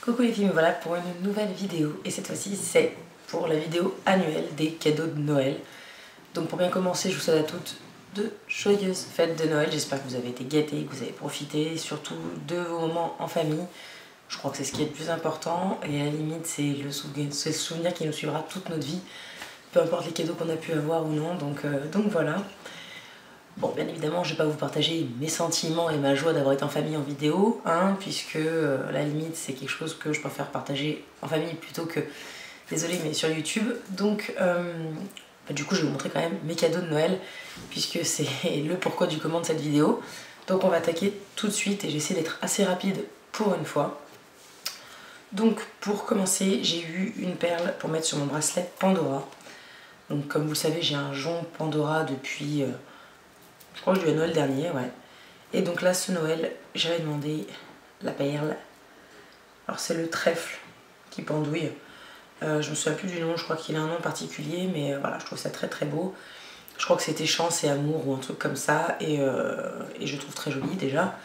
Coucou les filles, me voilà pour une nouvelle vidéo et cette fois-ci c'est pour la vidéo annuelle des cadeaux de Noël. Donc pour bien commencer, je vous souhaite à toutes de joyeuses fêtes de Noël. J'espère que vous avez été gâtés, que vous avez profité surtout de vos moments en famille. Je crois que c'est ce qui est le plus important et à la limite c'est le souvenir qui nous suivra toute notre vie, peu importe les cadeaux qu'on a pu avoir ou non, donc voilà. Bon, bien évidemment, je ne vais pas vous partager mes sentiments et ma joie d'avoir été en famille en vidéo, hein, puisque à la limite, c'est quelque chose que je préfère partager en famille plutôt que, désolé, mais sur YouTube. Donc, du coup, je vais vous montrer quand même mes cadeaux de Noël, puisque c'est le pourquoi du comment de cette vidéo. Donc, on va attaquer tout de suite et j'essaie d'être assez rapide pour une fois. Donc, pour commencer, j'ai eu une perle pour mettre sur mon bracelet Pandora. Donc, comme vous le savez, j'ai un jonc Pandora depuis... je crois que je l'ai eu à Noël dernier, ouais. Et donc là, ce Noël, j'avais demandé la perle. Alors c'est le trèfle qui pendouille. Je me souviens plus du nom, je crois qu'il a un nom particulier, mais voilà, je trouve ça très très beau. Je crois que c'était chance et amour ou un truc comme ça, et je trouve très joli déjà.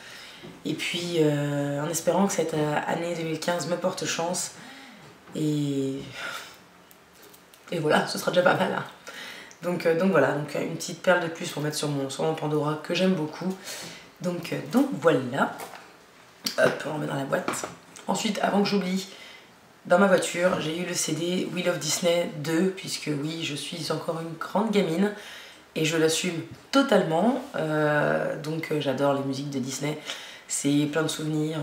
Et puis, en espérant que cette année 2015 me porte chance, et voilà, ce sera déjà pas mal, hein. Donc voilà, donc une petite perle de plus pour mettre sur mon Pandora que j'aime beaucoup. Donc voilà. Hop, on remet dans la boîte. Ensuite, avant que j'oublie, dans ma voiture, j'ai eu le CD We Love Disney 2, puisque oui, je suis encore une grande gamine et je l'assume totalement. J'adore les musiques de Disney. C'est plein de souvenirs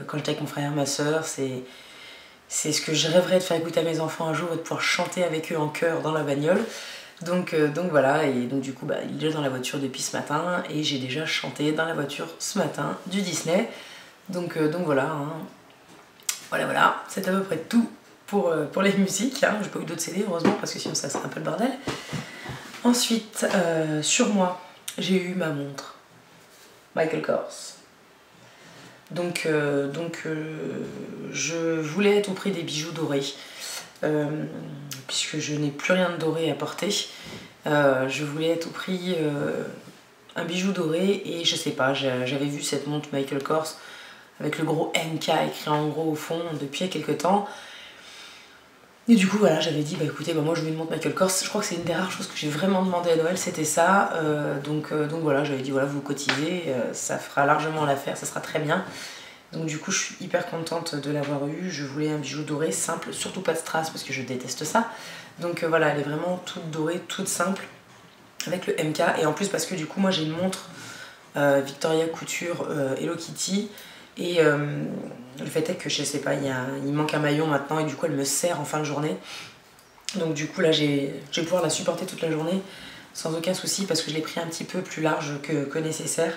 quand j'étais avec mon frère, ma soeur. C'est ce que je rêverais de faire écouter à mes enfants un jour et de pouvoir chanter avec eux en chœur dans la bagnole. Donc voilà, et donc du coup il est déjà dans la voiture depuis ce matin et j'ai déjà chanté dans la voiture ce matin du Disney. Donc voilà, hein. Voilà, c'est à peu près tout pour les musiques, hein. J'ai pas eu d'autres CD heureusement parce que sinon ça serait un peu le bordel. Ensuite, sur moi, j'ai eu ma montre Michael Kors. Donc je voulais à tout prix des bijoux dorés. Puisque je n'ai plus rien de doré à porter, je voulais à tout prix un bijou doré et je sais pas, j'avais vu cette montre Michael Kors avec le gros MK écrit en gros au fond depuis il y a quelques temps et du coup voilà, j'avais dit bah écoutez, moi je veux une montre Michael Kors. Je crois que c'est une des rares choses que j'ai vraiment demandé à Noël, c'était ça. Donc voilà, j'avais dit voilà, vous cotisez, ça fera largement l'affaire, ça sera très bien. Donc du coup je suis hyper contente de l'avoir eu. Je voulais un bijou doré simple, surtout pas de strass parce que je déteste ça. Donc voilà, elle est vraiment toute dorée, toute simple avec le MK. Et en plus parce que du coup moi j'ai une montre Victoria Couture Hello Kitty. Et le fait est que je sais pas, il manque un maillon maintenant et du coup elle me sert en fin de journée. Donc du coup là je vais pouvoir la supporter toute la journée sans aucun souci parce que je l'ai pris un petit peu plus large que nécessaire.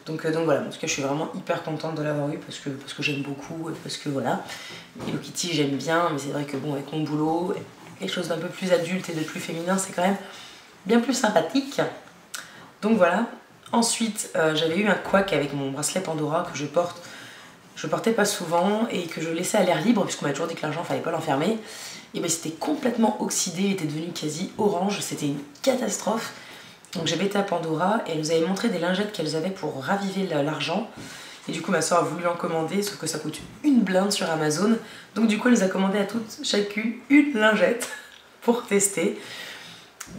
Donc voilà, en tout cas je suis vraiment hyper contente de l'avoir eu parce que j'aime beaucoup et parce que voilà. Hello Kitty j'aime bien, mais c'est vrai que bon, avec mon boulot, quelque chose d'un peu plus adulte et de plus féminin, c'est quand même bien plus sympathique. Donc voilà. Ensuite j'avais eu un couac avec mon bracelet Pandora que je portais pas souvent et que je laissais à l'air libre puisqu'on m'a toujours dit que l'argent fallait pas l'enfermer. Et ben c'était complètement oxydé, il était devenu quasi orange, c'était une catastrophe. Donc j'avais été à Pandora et elle nous avait montré des lingettes qu'elles avaient pour raviver l'argent. Et du coup ma soeur a voulu en commander, sauf que ça coûte une blinde sur Amazon. Donc du coup elle les a commandé à toutes, chacune, une lingette pour tester.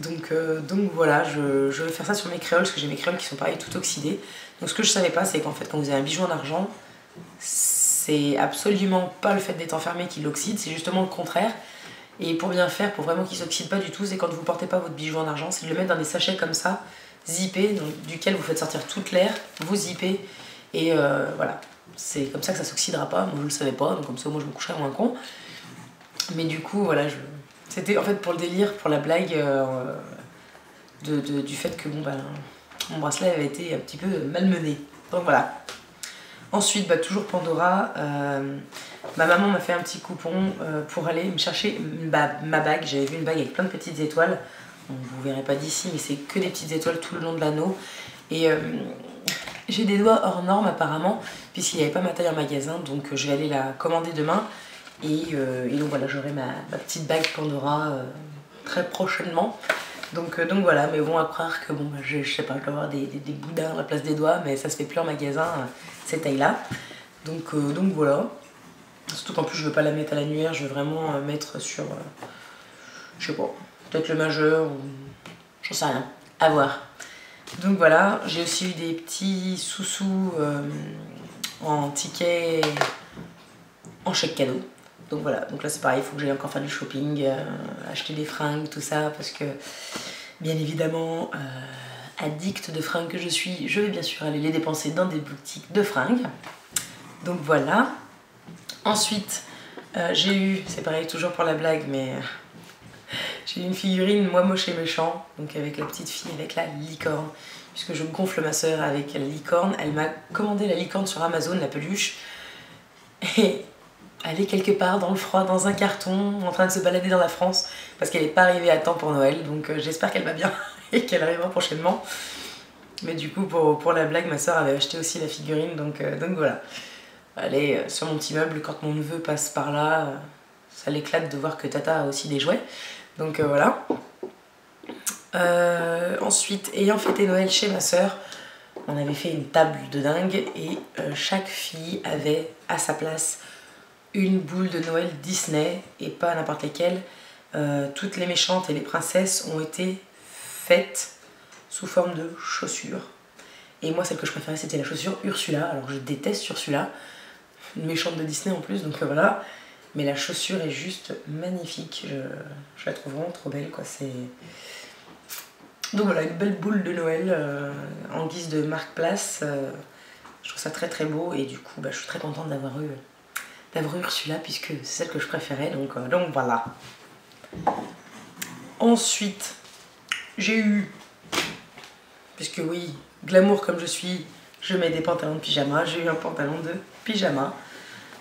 Donc voilà, je vais faire ça sur mes créoles, parce que j'ai mes créoles qui sont pareil, tout oxydées. Donc ce que je savais pas, c'est qu'en fait quand vous avez un bijou en argent, c'est absolument pas le fait d'être enfermé qui l'oxyde, c'est justement le contraire. Et pour bien faire, pour vraiment qu'il ne s'oxyde pas du tout, c'est quand vous ne portez pas votre bijou en argent, c'est de le mettre dans des sachets comme ça, zippés, duquel vous faites sortir toute l'air, vous zippez, et voilà. C'est comme ça que ça ne s'oxydera pas. Moi je ne le savais pas, donc comme ça moi je me coucherais moins con. Mais du coup voilà, c'était en fait pour le délire, pour la blague du fait que bon, mon bracelet avait été un petit peu malmené. Donc voilà. Ensuite, toujours Pandora, ma maman m'a fait un petit coupon pour aller me chercher ma bague. J'avais vu une bague avec plein de petites étoiles. Bon, vous verrez pas d'ici, mais c'est que des petites étoiles tout le long de l'anneau. Et j'ai des doigts hors normes apparemment, puisqu'il n'y avait pas ma taille en magasin. Donc je vais aller la commander demain. Et donc voilà, j'aurai ma petite bague Pandora très prochainement. Donc voilà, mais bon, à croire que bon, je sais pas, je dois avoir des boudins à la place des doigts, mais ça se fait plus en magasin, cette taille là. Donc voilà. Surtout qu'en plus je veux pas la mettre à l'annulaire, je veux vraiment mettre sur, je sais pas, peut-être le majeur ou j'en sais rien, à voir. Donc voilà, j'ai aussi eu des petits sous-sous en ticket, en chèque cadeau. Donc voilà, donc là c'est pareil, il faut que j'aille encore faire du shopping, acheter des fringues, tout ça, parce que bien évidemment, addict de fringues que je suis, je vais bien sûr aller les dépenser dans des boutiques de fringues. Donc voilà. Ensuite, j'ai eu, c'est pareil toujours pour la blague, mais j'ai eu une figurine Moi moche et méchant, donc avec la petite fille avec la licorne, puisque je gonfle ma soeur avec la licorne. Elle m'a commandé la licorne sur Amazon, la peluche, et elle est quelque part dans le froid, dans un carton, en train de se balader dans la France, parce qu'elle n'est pas arrivée à temps pour Noël, donc j'espère qu'elle va bien et qu'elle arrivera prochainement. Mais du coup, pour la blague, ma soeur avait acheté aussi la figurine, donc voilà. Elle est sur mon petit meuble, quand mon neveu passe par là, ça l'éclate de voir que Tata a aussi des jouets. Donc voilà. Ensuite, ayant fêté Noël chez ma soeur, on avait fait une table de dingue et chaque fille avait à sa place une boule de Noël Disney et pas n'importe lesquelles. Toutes les méchantes et les princesses ont été faites sous forme de chaussures. Et moi, celle que je préférais, c'était la chaussure Ursula. Alors je déteste Ursula, une méchante de Disney en plus, donc voilà. Mais la chaussure est juste magnifique. Je la trouve vraiment trop belle, quoi. Donc voilà, une belle boule de Noël en guise de marque-place. Je trouve ça très très beau et du coup, je suis très contente d'avoir eu Ursula puisque c'est celle que je préférais. Donc voilà. Ensuite, j'ai eu, puisque oui, glamour comme je suis, je mets des pantalons de pyjama. J'ai eu un pantalon de pyjama.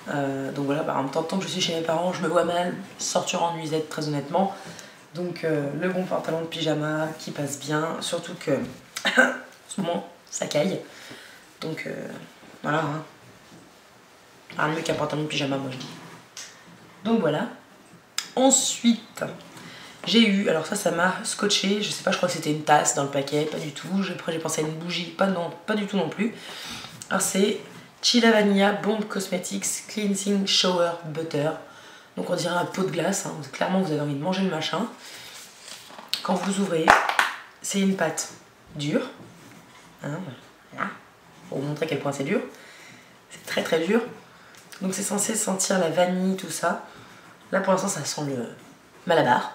Donc voilà, en même temps, tant que je suis chez mes parents, je me vois mal sortir en nuisette, très honnêtement. Donc le bon pantalon de pyjama qui passe bien, surtout que en ce moment ça caille. Donc voilà, hein. Rien de mieux qu'un pantalon de pyjama, moi je dis. Donc voilà. Ensuite, j'ai eu, alors ça m'a scotché, je sais pas, je crois que c'était une tasse dans le paquet, pas du tout. Après j'ai pensé à une bougie, pas du tout non plus. Alors c'est Chilla Vanilla Bomb Cosmetics Cleansing Shower Butter. Donc on dirait un pot de glace, hein. Clairement vous avez envie de manger le machin. Quand vous ouvrez, c'est une pâte dure. Hein, voilà. Pour vous montrer à quel point c'est dur. C'est très très dur. Donc c'est censé sentir la vanille, tout ça. Là pour l'instant ça sent le malabar.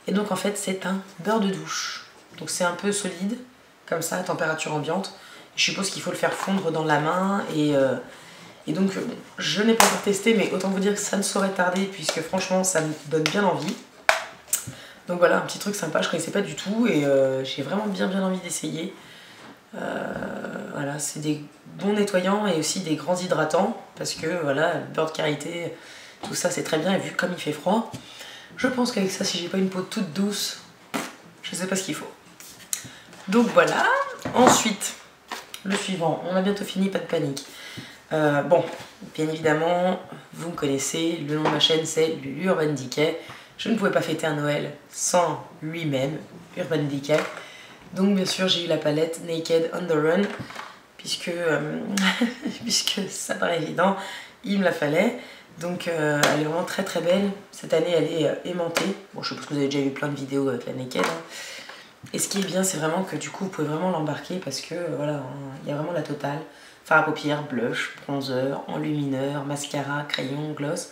Et donc en fait c'est un beurre de douche. Donc c'est un peu solide, comme ça, à température ambiante. Je suppose qu'il faut le faire fondre dans la main et donc, je n'ai pas encore testé, mais autant vous dire que ça ne saurait tarder, puisque franchement, ça me donne bien envie. Donc voilà, un petit truc sympa, je ne connaissais pas du tout, et j'ai vraiment bien envie d'essayer. Voilà, c'est des bons nettoyants et aussi des grands hydratants, parce que voilà, le beurre de karité, tout ça c'est très bien, et vu comme il fait froid, je pense qu'avec ça, si j'ai pas une peau toute douce, je sais pas ce qu'il faut. Donc voilà, ensuite, le suivant, on a bientôt fini, pas de panique. Bon, bien évidemment, vous me connaissez, le nom de ma chaîne c'est Urban Decay. Je ne pouvais pas fêter un Noël sans lui-même, Urban Decay. Donc bien sûr j'ai eu la palette Naked on the Run, puisque ça paraît évident, il me la fallait. Donc elle est vraiment très très belle. Cette année elle est aimantée. Bon, je suppose que vous avez déjà vu plein de vidéos avec la Naked. Hein. Et ce qui est bien, c'est vraiment que du coup vous pouvez vraiment l'embarquer parce que voilà, il y a vraiment la totale. Fard à paupières, blush, bronzer, enlumineur, mascara, crayon, gloss.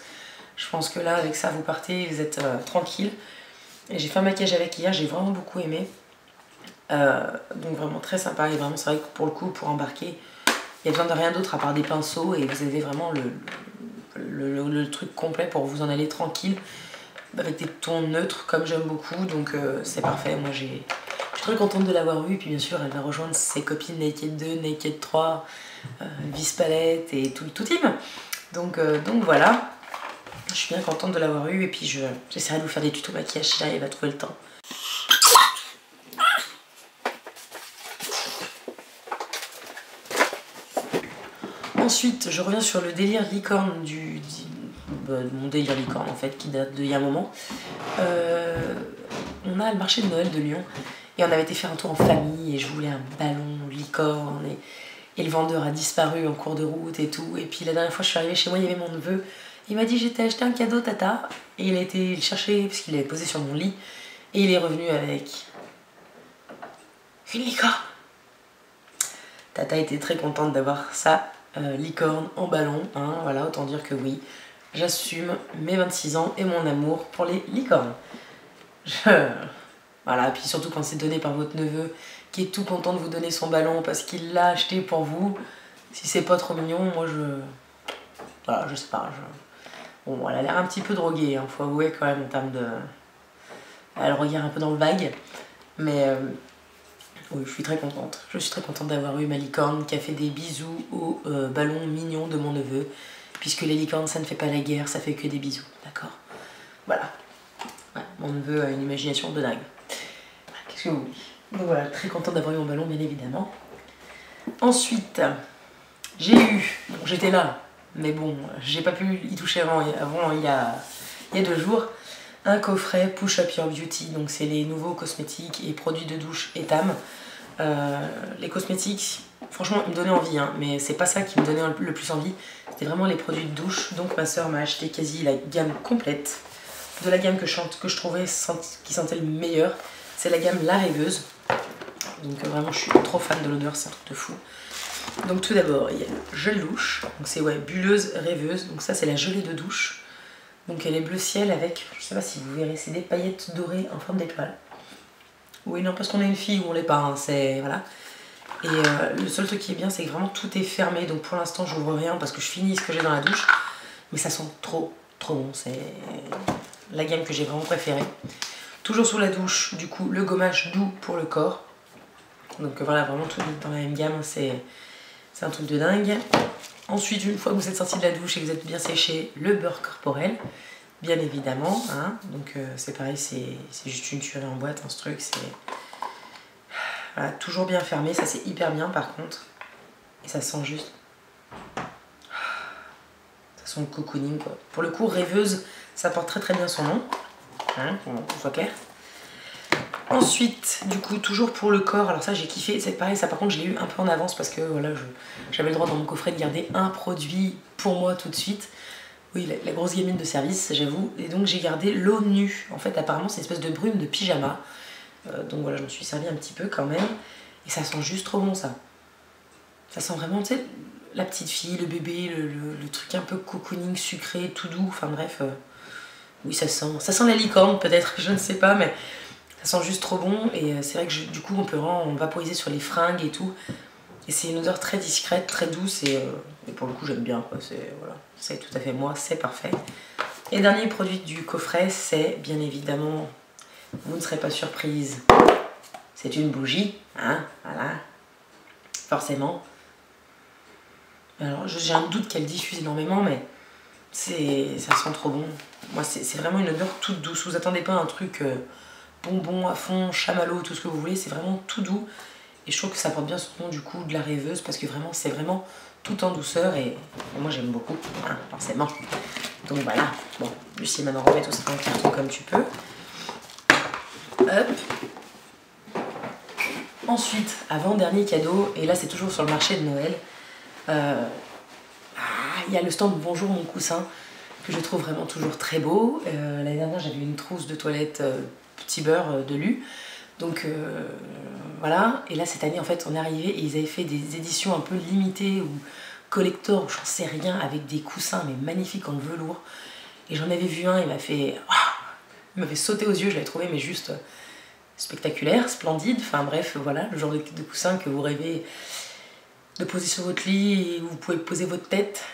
Je pense que là, avec ça, vous partez, vous êtes tranquille. Et j'ai fait un maquillage avec hier, j'ai vraiment beaucoup aimé. Donc vraiment très sympa. Et vraiment, c'est vrai que pour le coup, pour embarquer, il n'y a besoin de rien d'autre à part des pinceaux. Et vous avez vraiment le truc complet pour vous en aller tranquille. Avec des tons neutres, comme j'aime beaucoup. Donc c'est parfait. Moi, je suis très contente de l'avoir eu. Et puis bien sûr, elle va rejoindre ses copines Naked 2, Naked 3... Vis Palette et tout team. Donc voilà, je suis bien contente de l'avoir eu et puis j'essaierai de vous faire des tutos maquillage si j'arrive à trouver le temps. Ensuite, je reviens sur le délire licorne mon délire licorne en fait qui date d'il y a un moment. On a le marché de Noël de Lyon et on avait été faire un tour en famille et je voulais un ballon licorne et le vendeur a disparu en cours de route et tout. Et puis la dernière fois je suis arrivée chez moi, il y avait mon neveu Il m'a dit j'ai acheté un cadeau Tata. Et il a été le chercher parce qu'il l'avait posé sur mon lit. Et il est revenu avec une licorne. Tata était très contente d'avoir sa licorne en ballon. Hein, voilà, autant dire que oui, j'assume mes 26 ans et mon amour pour les licornes. Voilà, puis surtout quand c'est donné par votre neveu qui est tout content de vous donner son ballon parce qu'il l'a acheté pour vous. Si c'est pas trop mignon, moi je... Voilà, je sais pas. Bon, elle a l'air un petit peu droguée, hein, faut avouer quand même en termes de... Elle regarde un peu dans le vague. Mais oui, je suis très contente. Je suis très contente d'avoir eu ma licorne qui a fait des bisous au ballon mignon de mon neveu. Puisque les licornes, ça ne fait pas la guerre, ça fait que des bisous. D'accord? Voilà. Ouais, mon neveu a une imagination de dingue. Qu'est-ce que vous voulez? Donc voilà, très contente d'avoir eu mon ballon, bien évidemment. Ensuite, j'ai eu... Bon, j'étais là, mais bon, j'ai pas pu y toucher avant il y a 2 jours. Un coffret Push Up Your Beauty, donc c'est les nouveaux cosmétiques et produits de douche Etam. Les cosmétiques, franchement, ils me donnaient envie, hein, mais c'est pas ça qui me donnait le plus envie. C'était vraiment les produits de douche. Donc ma soeur m'a acheté quasi la gamme complète de la gamme que je trouvais qui sentait le meilleur. C'est la gamme La Rêveuse. Donc vraiment, je suis trop fan de l'odeur, c'est un truc de fou. Donc tout d'abord, il y a le gel douche. Donc c'est ouais, bulleuse rêveuse. Donc ça, c'est la gelée de douche. Donc elle est bleu ciel avec, je sais pas si vous verrez, c'est des paillettes dorées en forme d'étoile. Oui, non, parce qu'on est une fille ou on l'est pas, hein, c'est... Voilà. Et le seul truc qui est bien, c'est que vraiment tout est fermé. Donc pour l'instant, j'ouvre rien parce que je finis ce que j'ai dans la douche. Mais ça sent trop bon. C'est la gamme que j'ai vraiment préférée. Toujours sous la douche, du coup, le gommage doux pour le corps. Donc voilà, vraiment tout dans la même gamme, c'est un truc de dingue. Ensuite, une fois que vous êtes sorti de la douche et que vous êtes bien séché, le beurre corporel, bien évidemment. Hein. Donc c'est pareil, c'est juste une tuerie en boîte, hein, ce truc. C'est voilà, toujours bien fermé, ça c'est hyper bien par contre. Et ça sent juste... Ça sent le cocooning quoi. Pour le coup, rêveuse, ça porte très bien son nom. Hein, pour qu'on soit clair. Ensuite, du coup, toujours pour le corps, alors ça j'ai kiffé, c'est pareil, ça par contre je l'ai eu un peu en avance parce que voilà, j'avais le droit dans mon coffret de garder un produit pour moi tout de suite. Oui, la grosse gamine de service, j'avoue. Et donc j'ai gardé l'eau nue. En fait, apparemment, c'est une espèce de brume de pyjama. Donc voilà, je me suis servi un petit peu quand même. Et ça sent juste trop bon, ça. Ça sent vraiment, tu sais, la petite fille, le bébé, le truc un peu cocooning, sucré, tout doux. Enfin bref, oui, ça sent la licorne peut-être, je ne sais pas, mais ça sent juste trop bon. Et c'est vrai que du coup, on peut vraiment vaporiser sur les fringues et tout. Et c'est une odeur très discrète, très douce et pour le coup j'aime bien. Voilà, c'est tout à fait moi, c'est parfait. Et le dernier produit du coffret, c'est bien évidemment, vous ne serez pas surprise, c'est une bougie, hein, voilà, forcément. Alors j'ai un doute qu'elle diffuse énormément, mais ça sent trop bon. Moi c'est vraiment une odeur toute douce, vous attendez pas un truc bonbon à fond, chamallow, tout ce que vous voulez, c'est vraiment tout doux. Et je trouve que ça porte bien son nom du coup de la rêveuse parce que vraiment c'est vraiment tout en douceur et moi j'aime beaucoup, hein, forcément. Donc voilà, bon, Lucie maintenant remets tout ça dans le carton comme tu peux. Hop. Ensuite, avant-dernier cadeau, et là c'est toujours sur le marché de Noël, il y a le stand Bonjour mon coussin que je trouve vraiment toujours très beau. L'année dernière j'avais une trousse de toilette petit beurre de Lu. Donc voilà, et là cette année en fait on est arrivé et ils avaient fait des éditions un peu limitées ou collector, j'en sais rien, avec des coussins mais magnifiques en velours. Et j'en avais vu un, il m'avait sauté aux yeux, je l'avais trouvé mais juste spectaculaire, splendide, enfin bref, voilà, le genre de coussin que vous rêvez de poser sur votre lit et où vous pouvez poser votre tête,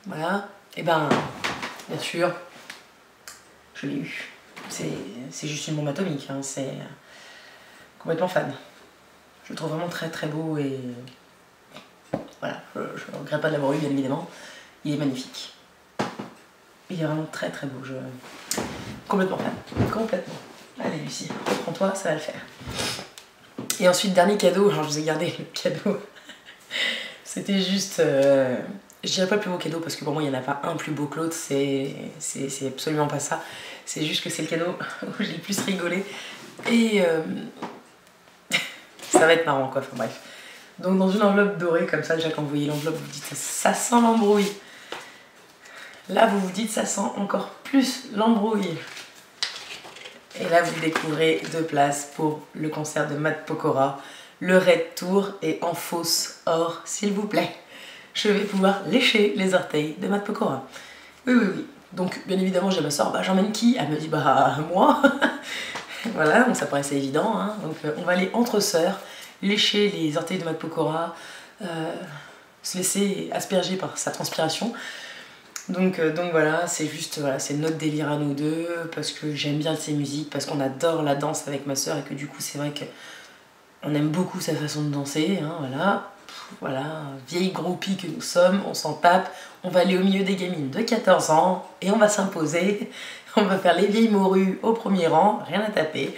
voilà, et ben bien sûr, je l'ai eu. C'est juste une bombe atomique, hein, c'est... complètement fan. Je le trouve vraiment très beau et voilà, je ne regrette pas de l'avoir eu bien évidemment. Il est magnifique. Il est vraiment très beau. Complètement fan. Complètement. Allez Lucie, reprends-toi, ça va le faire. Et ensuite, dernier cadeau, alors je vous ai gardé le cadeau. C'était juste... je dirais pas le plus beau cadeau parce que pour moi il n'y en a pas un plus beau que l'autre, c'est absolument pas ça. C'est juste que c'est le cadeau où j'ai le plus rigolé. Et... ça va être marrant quoi, enfin bref. Donc dans une enveloppe dorée comme ça, déjà quand vous voyez l'enveloppe, vous dites ça sent l'embrouille. Là, vous vous dites, ça sent encore plus l'embrouille. Et là, vous découvrez 2 places pour le concert de Matt Pokora, le Red Tour et en fausse or, s'il vous plaît. Je vais pouvoir lécher les orteils de Matt Pokora. Oui, oui, oui. Donc, bien évidemment, j'ai ma soeur, bah j'emmène qui? Elle me dit, bah moi. Voilà, donc ça paraissait évident. Hein. Donc, on va aller entre sœurs, lécher les orteils de Matt Pokora, se laisser asperger par sa transpiration. Donc voilà, c'est juste, voilà, c'est notre délire à nous deux, parce que j'aime bien ses musiques, parce qu'on adore la danse avec ma soeur et que du coup c'est vrai qu'on aime beaucoup sa façon de danser, hein, voilà. Voilà, vieille groupie que nous sommes, on s'en tape, on va aller au milieu des gamines de 14 ans et on va s'imposer, on va faire les vieilles morues au premier rang, rien à taper.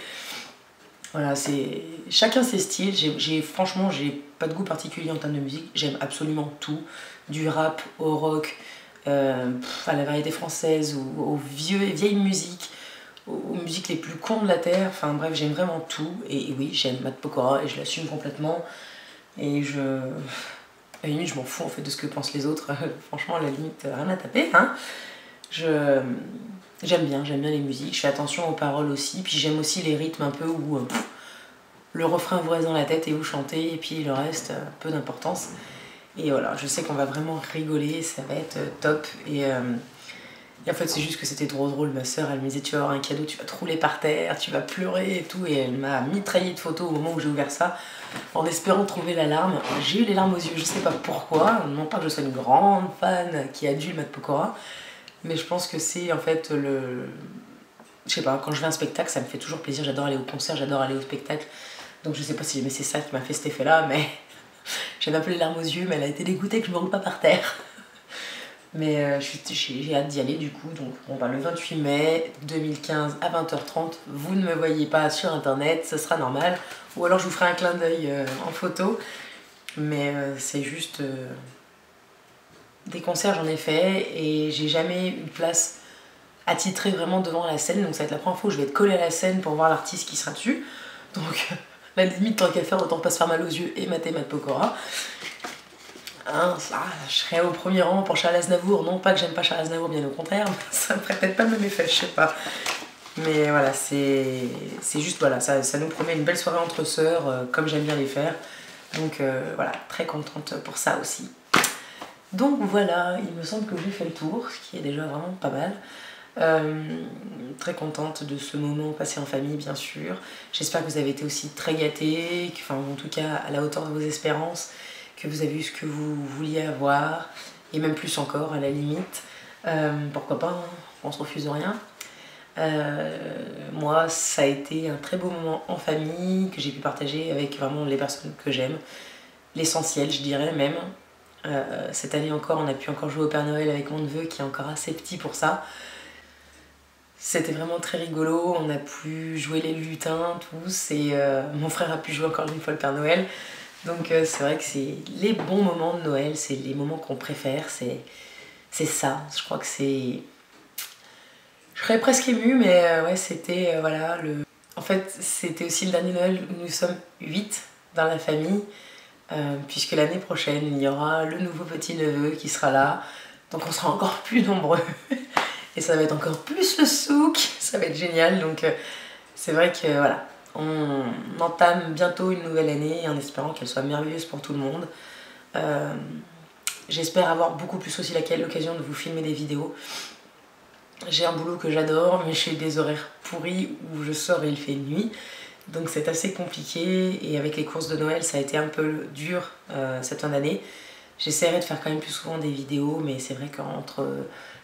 Voilà, c'est chacun ses styles, franchement j'ai pas de goût particulier en termes de musique, j'aime absolument tout, du rap au rock, à la variété française, aux vieilles musiques, aux musiques les plus cons de la terre, enfin bref, j'aime vraiment tout. Et oui, j'aime Matt Pokora et je l'assume complètement. Et à la limite, je m'en fous en fait de ce que pensent les autres. Franchement, à la limite, rien à taper. Hein. J'aime bien les musiques, je fais attention aux paroles aussi, puis j'aime aussi les rythmes un peu où le refrain vous reste dans la tête et vous chantez, et puis le reste, peu d'importance. Et voilà, je sais qu'on va vraiment rigoler, ça va être top. Et en fait, c'est juste que c'était trop drôle. Ma soeur, elle me disait, tu vas avoir un cadeau, tu vas te rouler par terre, tu vas pleurer et tout. Et elle m'a mitraillé de photos au moment où j'ai ouvert ça, en espérant trouver la larme. J'ai eu les larmes aux yeux, je sais pas pourquoi. Non pas que je sois une grande fan qui adule Matt Pokora, mais je pense que c'est en fait je sais pas, quand je vais à un spectacle, ça me fait toujours plaisir. J'adore aller au concert, j'adore aller au spectacle. Donc je sais pas si c'est ça qui m'a fait cet effet-là, mais j'avais un peu les larmes aux yeux, mais elle a été dégoûtée que je me roule pas par terre. Mais j'ai hâte d'y aller du coup. Donc on va le 28 mai 2015 à 20h30. Vous ne me voyez pas sur internet, ce sera normal. Ou alors je vous ferai un clin d'œil en photo. Mais c'est juste... des concerts j'en ai fait et j'ai jamais eu de place attitrée vraiment devant la scène. Donc ça va être la première fois où je vais être collée à la scène pour voir l'artiste qui sera dessus. Donc la limite, tant qu'à faire, autant pas se faire mal aux yeux et mater Matt Pokora. Hein, je serais au premier rang pour Charles Aznavour. Non pas que j'aime pas Charles Aznavour, bien au contraire, ça me ferait peut-être pas le même effet, je sais pas. Mais voilà, c'est juste, voilà, ça nous promet une belle soirée entre sœurs, comme j'aime bien les faire. Donc voilà, très contente pour ça aussi. Donc voilà, il me semble que j'ai fait le tour, ce qui est déjà vraiment pas mal. Très contente de ce moment passé en famille, bien sûr. J'espère que vous avez été aussi très gâtés, enfin en tout cas à la hauteur de vos espérances, que vous avez eu ce que vous vouliez avoir, et même plus encore à la limite. Pourquoi pas, hein, on se refuse de rien. Moi, ça a été un très beau moment en famille, que j'ai pu partager avec vraiment les personnes que j'aime. L'essentiel, je dirais même. Cette année encore, on a pu encore jouer au Père Noël avec mon neveu qui est encore assez petit pour ça. C'était vraiment très rigolo, on a pu jouer les lutins tous et mon frère a pu jouer encore une fois le Père Noël. Donc c'est vrai que c'est les bons moments de Noël, c'est les moments qu'on préfère, c'est ça. Je crois que c'est... Je serais presque émue, mais ouais, c'était voilà, En fait, c'était aussi le dernier Noël où nous sommes 8 dans la famille. Puisque l'année prochaine, il y aura le nouveau petit neveu qui sera là. Donc on sera encore plus nombreux. Et ça va être encore plus le souk. Ça va être génial. Donc c'est vrai que voilà, on entame bientôt une nouvelle année en espérant qu'elle soit merveilleuse pour tout le monde. J'espère avoir beaucoup plus aussi l'occasion de vous filmer des vidéos. J'ai un boulot que j'adore, mais j'ai des horaires pourris où je sors et il fait nuit. Donc c'est assez compliqué et avec les courses de Noël ça a été un peu dur cette fin d'année. J'essaierai de faire quand même plus souvent des vidéos, mais c'est vrai qu'entre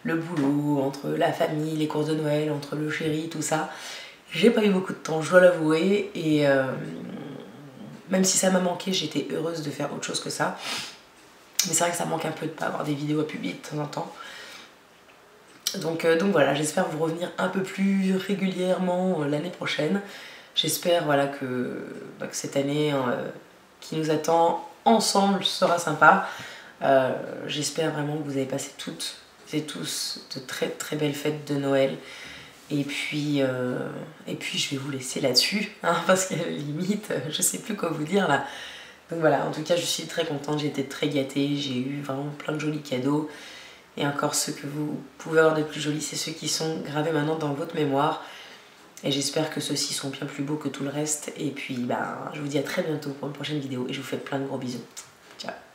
le boulot, entre la famille, les courses de Noël, entre le chéri, tout ça, j'ai pas eu beaucoup de temps, je dois l'avouer. Et même si ça m'a manqué, j'étais heureuse de faire autre chose que ça. Mais c'est vrai que ça manque un peu de pas avoir des vidéos à publier de temps en temps. Donc voilà, j'espère vous revenir un peu plus régulièrement l'année prochaine. J'espère voilà, que cette année qui nous attend ensemble sera sympa. J'espère vraiment que vous avez passé toutes et tous de très très belles fêtes de Noël. Et puis je vais vous laisser là-dessus, hein, parce qu'à la limite, je sais plus quoi vous dire là. Donc voilà, en tout cas je suis très contente, j'ai été très gâtée, j'ai eu vraiment plein de jolis cadeaux. Et encore, ceux que vous pouvez avoir de plus jolis, c'est ceux qui sont gravés maintenant dans votre mémoire. Et j'espère que ceux-ci sont bien plus beaux que tout le reste. Et puis, je vous dis à très bientôt pour une prochaine vidéo. Et je vous fais plein de gros bisous. Ciao.